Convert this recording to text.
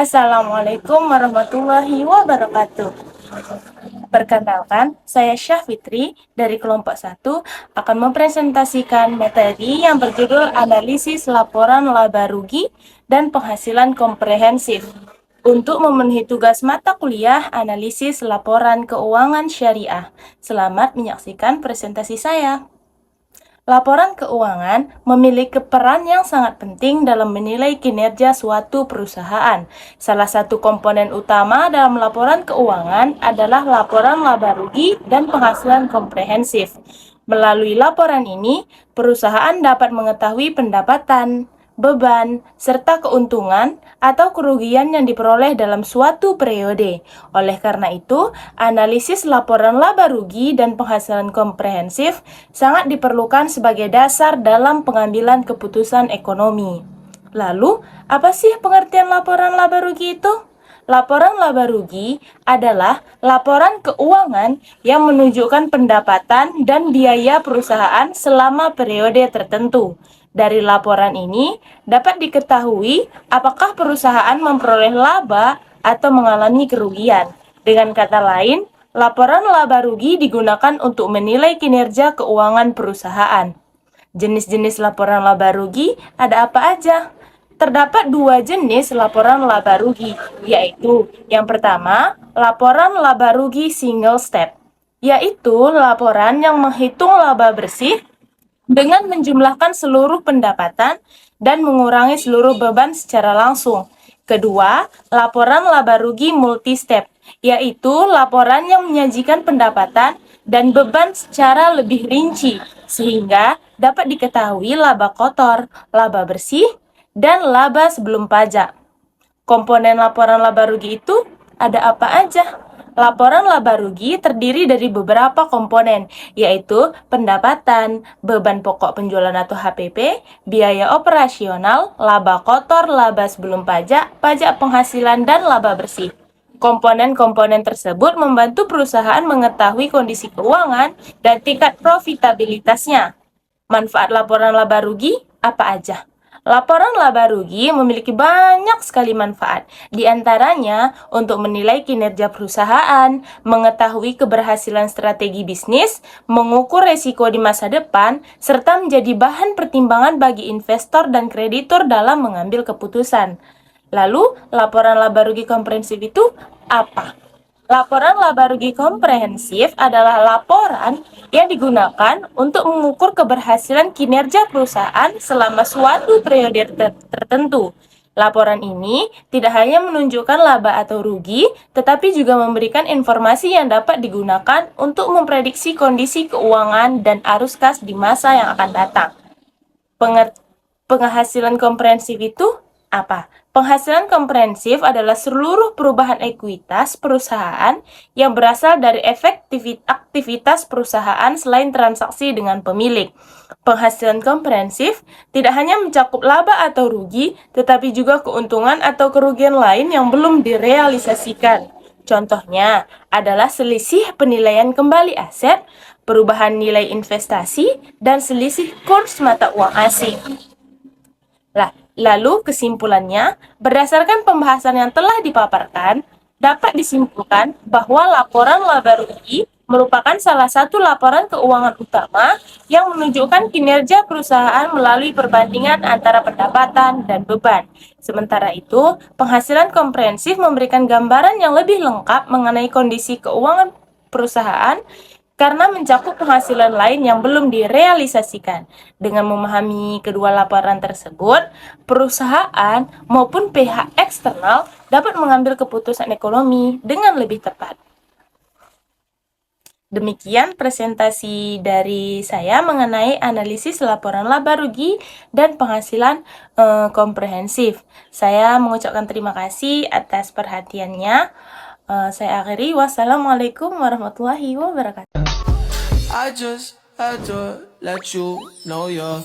Assalamualaikum warahmatullahi wabarakatuh. Perkenalkan, saya Syah Fitri dari kelompok 1 akan mempresentasikan materi yang berjudul Analisis Laporan Laba Rugi dan Penghasilan Komprehensif. Untuk memenuhi tugas mata kuliah Analisis Laporan Keuangan Syariah. Selamat menyaksikan presentasi saya. Laporan keuangan memiliki peran yang sangat penting dalam menilai kinerja suatu perusahaan. Salah satu komponen utama dalam laporan keuangan adalah laporan laba rugi dan penghasilan komprehensif. Melalui laporan ini, perusahaan dapat mengetahui pendapatan, beban, serta keuntungan atau kerugian yang diperoleh dalam suatu periode. Oleh karena itu, analisis laporan laba rugi dan penghasilan komprehensif sangat diperlukan sebagai dasar dalam pengambilan keputusan ekonomi. Lalu, apa sih pengertian laporan laba rugi itu? Laporan laba rugi adalah laporan keuangan yang menunjukkan pendapatan dan biaya perusahaan selama periode tertentu. Dari laporan ini dapat diketahui apakah perusahaan memperoleh laba atau mengalami kerugian. Dengan kata lain, laporan laba rugi digunakan untuk menilai kinerja keuangan perusahaan. Jenis-jenis laporan laba rugi ada apa aja? Terdapat dua jenis laporan laba rugi, yaitu yang pertama, laporan laba rugi single step, yaitu laporan yang menghitung laba bersih dengan menjumlahkan seluruh pendapatan dan mengurangi seluruh beban secara langsung. Kedua, laporan laba rugi multi-step, yaitu laporan yang menyajikan pendapatan dan beban secara lebih rinci, sehingga dapat diketahui laba kotor, laba bersih, dan laba sebelum pajak. Komponen laporan laba rugi itu ada apa aja? Laporan laba rugi terdiri dari beberapa komponen, yaitu pendapatan, beban pokok penjualan atau HPP, biaya operasional, laba kotor, laba sebelum pajak, pajak penghasilan, dan laba bersih. Komponen-komponen tersebut membantu perusahaan mengetahui kondisi keuangan dan tingkat profitabilitasnya. Manfaat laporan laba rugi apa aja? Laporan laba rugi memiliki banyak sekali manfaat, di antaranya untuk menilai kinerja perusahaan, mengetahui keberhasilan strategi bisnis, mengukur resiko di masa depan, serta menjadi bahan pertimbangan bagi investor dan kreditur dalam mengambil keputusan. Lalu, laporan laba rugi komprehensif itu apa? Laporan laba rugi komprehensif adalah laporan yang digunakan untuk mengukur keberhasilan kinerja perusahaan selama suatu periode tertentu. Laporan ini tidak hanya menunjukkan laba atau rugi, tetapi juga memberikan informasi yang dapat digunakan untuk memprediksi kondisi keuangan dan arus kas di masa yang akan datang. Penghasilan komprehensif itu apa? Penghasilan komprehensif adalah seluruh perubahan ekuitas perusahaan yang berasal dari aktivitas perusahaan selain transaksi dengan pemilik. Penghasilan komprehensif tidak hanya mencakup laba atau rugi, tetapi juga keuntungan atau kerugian lain yang belum direalisasikan. Contohnya adalah selisih penilaian kembali aset, perubahan nilai investasi, dan selisih kurs mata uang asing. Lalu kesimpulannya, berdasarkan pembahasan yang telah dipaparkan, dapat disimpulkan bahwa laporan laba rugi merupakan salah satu laporan keuangan utama yang menunjukkan kinerja perusahaan melalui perbandingan antara pendapatan dan beban. Sementara itu, penghasilan komprehensif memberikan gambaran yang lebih lengkap mengenai kondisi keuangan perusahaan karena mencakup penghasilan lain yang belum direalisasikan. Dengan memahami kedua laporan tersebut, perusahaan maupun pihak eksternal dapat mengambil keputusan ekonomi dengan lebih tepat. Demikian presentasi dari saya mengenai analisis laporan laba rugi dan penghasilan komprehensif. Saya mengucapkan terima kasih atas perhatiannya. Saya akhiri. Wassalamualaikum warahmatullahi wabarakatuh. I just had to let you know you're